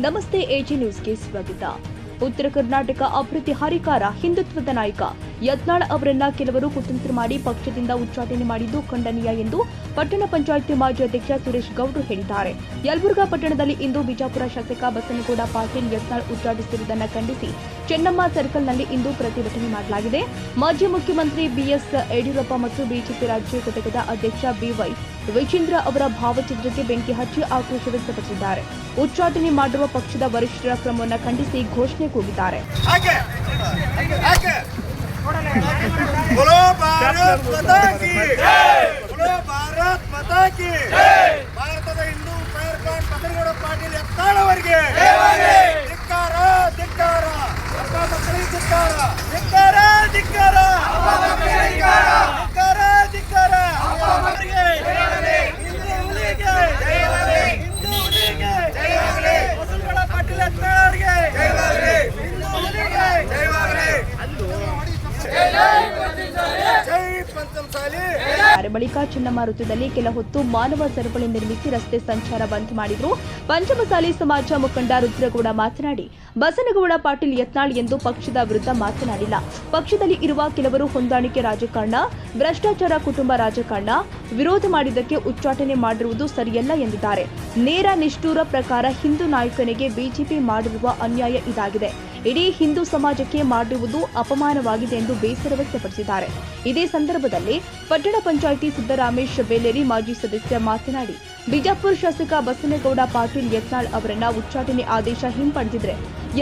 ನಮಸ್ತೆ ಎಜಿ ನ್ಯೂಸ್ಗೆ ಸ್ವಾಗತ. ಉತ್ತರ ಕರ್ನಾಟಕ ಅಭಿವೃದ್ಧಿ ಹರಿಕಾರ ಹಿಂದುತ್ವದ ನಾಯಕ ಯತ್ನಾಳ್ ಅವರನ್ನ ಕೆಲವರು ಕುತಂತ್ರ ಮಾಡಿ ಪಕ್ಷದಿಂದ ಉಚ್ಚಾಟನೆ ಮಾಡಿದ್ದು ಖಂಡನೀಯ ಎಂದು ಪಟ್ಟಣ ಪಂಚಾಯಿತಿ ಮಾಜಿ ಅಧ್ಯಕ್ಷ ಸುರೇಶ್ ಗೌಡ್ರು ಹೇಳಿದ್ದಾರೆ. ಯಲಬುರ್ಗಾ ಪಟ್ಟಣದಲ್ಲಿ ಇಂದು ಬಿಜಾಪುರ ಶಾಸಕ ಬಸನಗೌಡ ಪಾಟೀಲ್ ಯತ್ನಾಳ್ ಉಚ್ಚಾಟಿಸಿರುವುದನ್ನು ಖಂಡಿಸಿ ಚೆನ್ನಮ್ಮ ಸರ್ಕಲ್ನಲ್ಲಿ ಇಂದು ಪ್ರತಿಭಟನೆ ಮಾಡಲಾಗಿದೆ. ಮಾಜಿ ಮುಖ್ಯಮಂತ್ರಿ ಬಿಎಸ್ ಯಡಿಯೂರಪ್ಪ ಮತ್ತು ಬಿಜೆಪಿ ರಾಜ್ಯ ಘಟಕದ ಅಧ್ಯಕ್ಷ ಬಿವೈ ವಿಜೇಂದ್ರ ಅವರ ಭಾವಚಿತ್ರಕ್ಕೆ ಬೆಂಕಿ ಹಚ್ಚಿ ಆಕ್ರೋಶ ವ್ಯಕ್ತಪಡಿಸಿದ್ದಾರೆ. ಉಚ್ಚಾಟನೆ ಮಾಡುವ ಪಕ್ಷದ ವರಿಷ್ಠರ ಕ್ರಮವನ್ನು ಖಂಡಿಸಿ ಘೋಷಣೆ ಕೂಗಿದ್ದಾರೆ. ಭಾರತದ ಹಿಂದೂ ಫೈರ್ ಬ್ರಾಂಡ್ ಬಸನಗೌಡ ಪಾಟೀಲ್ ಯತ್ನಾಳ್ ಅವರಿಗೆ ಧಿಕ್ಕಾರ ಧಿಕ್ಕಾರ ಧಿಕ್ಕಾರ ಧಿಕ್ಕಾರ ಧಿಕ್ಕಾರ ಧಿಕ್ಕಾರ ಧಿಕ್ಕಾರ ಬಸನಗೌಡ ಪಾಟೀಲ್ ಯತ್ನಾಳ್ ಅವರಿಗೆ ಬಳಿಕ ಚೆನ್ನಮ್ಮ ವೃತ್ತದಲ್ಲಿ ಕೆಲ ಹೊತ್ತು ಮಾನವ ಸರಪಳಿ ನಿರ್ಮಿಸಿ ರಸ್ತೆ ಸಂಚಾರ ಬಂದ್ ಮಾಡಿದ್ರು. ಪಂಚಮಸಾಲಿ ಸಮಾಜ ಮುಖಂಡ ರುದ್ರಗೌಡ ಮಾತನಾಡಿ, ಬಸನಗೌಡ ಪಾಟೀಲ್ ಯತ್ನಾಳ್ ಎಂದು ಪಕ್ಷದ ವಿರುದ್ಧ ಮಾತನಾಡಿಲ್ಲ. ಪಕ್ಷದಲ್ಲಿ ಇರುವ ಕೆಲವರು ಹೊಂದಾಣಿಕೆ ರಾಜಕಾರಣ, ಭ್ರಷ್ಟಾಚಾರ, ಕುಟುಂಬ ರಾಜಕಾರಣ ವಿರೋಧ ಮಾಡಿದ್ದಕ್ಕೆ ಉಚ್ಚಾಟನೆ ಮಾಡಿರುವುದು ಸರಿಯಲ್ಲ ಎಂದಿದ್ದಾರೆ. ನೇರ ನಿಷ್ಠೂರ ಪ್ರಕಾರ ಹಿಂದೂ ನಾಯಕನಿಗೆ ಬಿಜೆಪಿ ಮಾಡಿರುವ ಅನ್ಯಾಯ ಇದಾಗಿದೆ. ಇಡೀ ಹಿಂದೂ ಸಮಾಜಕ್ಕೆ ಮಾಡಿರುವುದು ಅಪಮಾನವಾಗಿದೆ ಎಂದು ಬೇಸರ ವ್ಯಕ್ತಪಡಿಸಿದ್ದಾರೆ. ಇದೇ ಸಂದರ್ಭದಲ್ಲಿ ಪಟ್ಟಣ ಪಂಚಾಯಿತಿ ಸಿದ್ದರಾಮೇಶ್ ಬೇಲೇರಿ ಮಾಜಿ ಸದಸ್ಯ ಮಾತನಾಡಿ, ಬಿಜಾಪುರ ಶಾಸಕ ಬಸನಗೌಡ ಪಾಟೀಲ್ ಯತ್ನಾಳ್ ಅವರನ್ನ ಉಚ್ಚಾಟನೆ ಆದೇಶ ಹಿಂಪಡೆದಿದ್ರೆ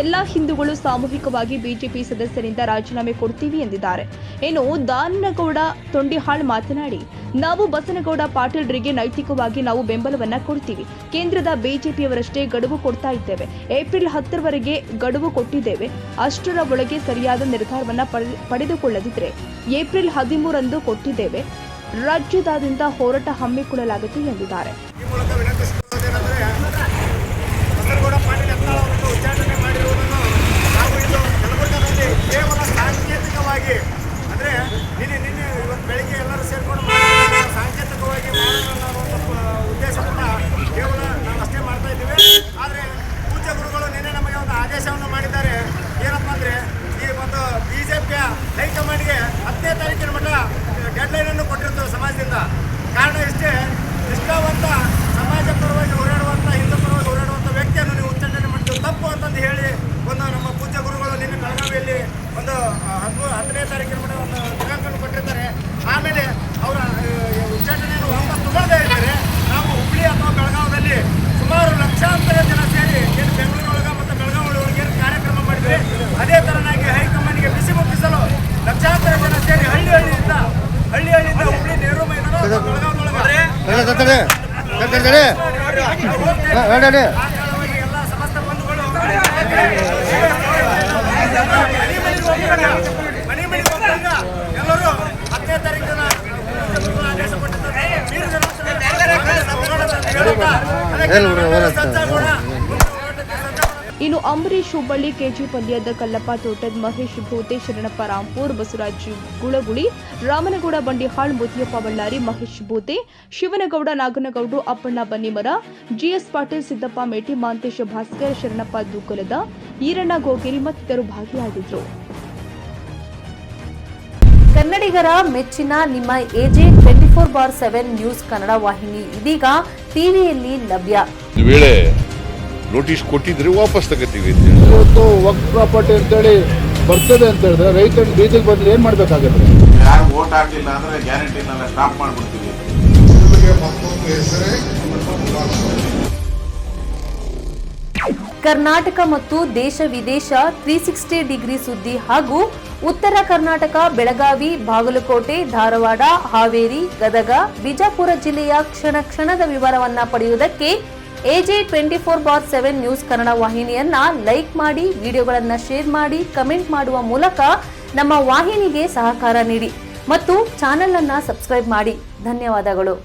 ಎಲ್ಲಾ ಹಿಂದೂಗಳು ಸಾಮೂಹಿಕವಾಗಿ ಬಿಜೆಪಿ ಸದಸ್ಯರಿಂದ ರಾಜೀನಾಮೆ ಕೊಡ್ತೀವಿ ಎಂದಿದ್ದಾರೆ. ಇನ್ನು ದಾನಗೌಡ ತೊಂಡಿಹಾಳ್ ಮಾತನಾಡಿ, ನಾವು ಬಸನಗೌಡ ಪಾಟೀಲ್ರಿಗೆ ನೈತಿಕವಾಗಿ ನಾವು ಬೆಂಬಲವನ್ನ ಕೊಡ್ತೀವಿ. ಕೇಂದ್ರದ ಬಿಜೆಪಿಯವರಷ್ಟೇ ಗಡುವು ಕೊಡ್ತಾ ಇದ್ದೇವೆ. ಏಪ್ರಿಲ್ 10ರವರೆಗೆ ಗಡುವು ಕೊಟ್ಟಿದ್ದೇವೆ. ಅಷ್ಟರ ಒಳಗೆ ಸರಿಯಾದ ನಿರ್ಧಾರವನ್ನ ಪಡೆದುಕೊಳ್ಳದಿದ್ರೆ ಏಪ್ರಿಲ್ 13ರಂದು ಕೊಟ್ಟಿದ್ದೇವೆ. ರಾಜ್ಯದಾದ್ಯಂತ ಹೋರಾಟ ಹಮ್ಮಿಕೊಳ್ಳಲಾಗುತ್ತೆ ಎಂದಿದ್ದಾರೆ. ಉಚ್ಚಾಟನೆ ಮಾಡಿರುವುದನ್ನು ನಾವು ಇದು ಯಲಬುರ್ಗಾದಲ್ಲಿ ಕೇವಲ ಸಾಂಕೇತಿಕವಾಗಿ ಅಂದರೆ ನಿನ್ನೆ ಇವತ್ತು ಬೆಳಿಗ್ಗೆ ಎಲ್ಲರೂ ಸೇರಿಕೊಂಡು ಸಾಂಕೇತಿಕವಾಗಿ ಮಾಡೋಣ ಉದ್ದೇಶವನ್ನು ಕೇವಲ ನಾವು ಅಷ್ಟೇ ಮಾಡ್ತಾ ಇದ್ದೀವಿ. ಆದರೆ ಪೂಜ್ಯ ಗುರುಗಳು ನಿನ್ನೆ ನಮಗೆ ಒಂದು ಆದೇಶವನ್ನು ಮಾಡಿದ್ದಾರೆ. ಏನಪ್ಪ ಅಂದರೆ ಈ ಒಂದು ಬಿಜೆಪಿಯ ಹೈಕಮಾಂಡ್ಗೆ 10ನೇ ತಾರೀಕಿನ ಮಟ್ಟ ಡೆಡ್ಲೈನನ್ನು ಕೊಟ್ಟಿರ್ತೇವೆ ಸಮಾಜದಿಂದ. ಕಾರಣ ಇಷ್ಟೇ, ನಿಷ್ಠಾವಂತ ಸಮಾಜ ಪರವಾಗಿ ಹೋರಾಡುವಂಥ, ಹಿಂದೂ ಪರವಾಗಿ ಹೋರಾಡುವಂಥ ವ್ಯಕ್ತಿಯನ್ನು ನೀವು ಉಚ್ಚಾಟನೆ ಮಾಡಿದ್ದು ತಪ್ಪು ಅಂತಂದು ಹೇಳಿ ಒಂದು ನಮ್ಮ ಪೂಜ್ಯ ಗುರುಗಳು ನಿನ್ನೆ ಬೆಳಗಾವಿಯಲ್ಲಿ ಒಂದು 10ನೇ ತಾರೀಕಿನ ಮಟ್ಟ ಒಂದು ದಿನಾಂಕವನ್ನು ಕೊಟ್ಟಿರ್ತಾರೆ. ಆಮೇಲೆ ಅವರ ಉಚ್ಚಾಟನೆಯನ್ನು ವಾಪಸ್ ತಗೊಳ್ಳದೇ ಇದ್ದಾರೆ. ನಾವು ಹುಬ್ಬಳ್ಳಿ ಅಥವಾ ಬೆಳಗಾವದಲ್ಲಿ ಸುಮಾರು ಲಕ್ಷಾಂತರ ಜನ ಸೇರಿ ಏನು ಬೆಂಗಳೂರೊಳಗೆ ಮತ್ತು ಬೆಳಗಾವಿ ಒಳಗೆ ಏನು ಕಾರ್ಯಕ್ರಮ ಮಾಡಿದ್ವಿ, ಅದೇ ಥರನಾಗಿ ಹೈಕಮಾಂಡ್ಗೆ ಬಿಸಿ ಮುಟ್ಟಿಸಲು ಲಕ್ಷಾಂತರ ಜನ ಸೇರಿ ಹಳ್ಳಿಯಿಂದ ಹುಬ್ಬಳ್ಳಿ ನೆಹರು ಮೈದಾನ ಎಲ್ಲ ಸಮಸ್ತ ಬಂಧುಗಳು ಮನೆ ಹೋಗ್ತಾಗ ಎಲ್ಲರೂ 10ನೇ ತಾರೀಕಿನ ಆದೇಶ ಕೊಟ್ಟಿದ್ದಾರೆ. ಇನ್ನು ಅಂಬರೀಶ್ ಹುಬ್ಬಳ್ಳಿ, ಕೆಜಿ ಪಲ್ಯದ ಕಲ್ಲಪ್ಪ ತೋಟದ, ಮಹೇಶ್ ಭೂತೆ, ಶರಣಪ್ಪ ರಾಂಪುರ್, ಬಸವರಾಜ್ ಗುಳಗುಳಿ, ರಾಮನಗೌಡ ಬಂಡಿಹಾಳ್, ಮುದಿಯಪ್ಪ ಬಳ್ಳಾರಿ, ಮಹೇಶ್ ಭೂತೆ, ಶಿವನಗೌಡ, ನಾಗನಗೌಡರು, ಅಪ್ಪಣ್ಣ ಬನ್ನಿಮರ, ಜಿಎಸ್ ಪಾಟೀಲ್, ಸಿದ್ದಪ್ಪ ಮೇಟಿ, ಮಾಂತೇಶ ಭಾಸ್ಕರ್, ಶರಣಪ್ಪ ದೂಕಲದ, ಈರಣ್ಣ ಗೋಗೇರಿ ಮತ್ತಿತರರು ಭಾಗಿಯಾಗಿದ್ದರು. ಕನ್ನಡಿಗರ ಮೆಚ್ಚಿನ ನಿಮ್ಮ ಎಜೆ 24/7 ನ್ಯೂಸ್ ಕನ್ನಡ ವಾಹಿನಿ ಇದೀಗ ಟಿವಿಯಲ್ಲಿ ಲಭ್ಯ. ನೋಟಿಸ್ ಕೊಟ್ಟಿದ್ರೆ ವಾಪಸ್ ತಗೋತೀವಿ. ಇವತ್ತು ವಕ್ಫ್ ಪ್ರಾಪರ್ಟಿ ಅಂತೇಳಿ ಬರ್ತದೆ ಅಂತ ಹೇಳಿದ್ರೆ ರೈತರು ಬೀದಿಗೆ ಬಂದ್ರೆ ಏನ್ ಮಾಡ್ಬೇಕಾಗತ್ತೆ? ಯಾರು ವೋಟ್ ಹಾಕಲಿಲ್ಲ ಅಂದ್ರೆ ಗ್ಯಾರಂಟಿನೆಲ್ಲ ಸ್ಟಾಪ್ ಮಾಡ್ಬಿಡ್ತೀವಿ. ಕರ್ನಾಟಕ ಮತ್ತು ದೇಶ ವಿದೇಶ 360 ಡಿಗ್ರಿ ಸುದ್ದಿ ಹಾಗೂ ಉತ್ತರ ಕರ್ನಾಟಕ, ಬೆಳಗಾವಿ, ಬಾಗಲಕೋಟೆ, ಧಾರವಾಡ, ಹಾವೇರಿ, ಗದಗ, ಬಿಜಾಪುರ ಜಿಲ್ಲೆಯ ಕ್ಷಣ ಕ್ಷಣದ ವಿವರವನ್ನ ಪಡೆಯುವುದಕ್ಕೆ ಎಜೆ 24/7 ನ್ಯೂಸ್ ಕನ್ನಡ ವಾಹಿನಿಯನ್ನ ಲೈಕ್ ಮಾಡಿ, ವಿಡಿಯೋಗಳನ್ನು ಶೇರ್ ಮಾಡಿ, ಕಮೆಂಟ್ ಮಾಡುವ ಮೂಲಕ ನಮ್ಮ ವಾಹಿನಿಗೆ ಸಹಕಾರ ನೀಡಿ ಮತ್ತು ಚಾನೆಲ್ ಅನ್ನ ಸಬ್ಸ್ಕ್ರೈಬ್ ಮಾಡಿ. ಧನ್ಯವಾದಗಳು.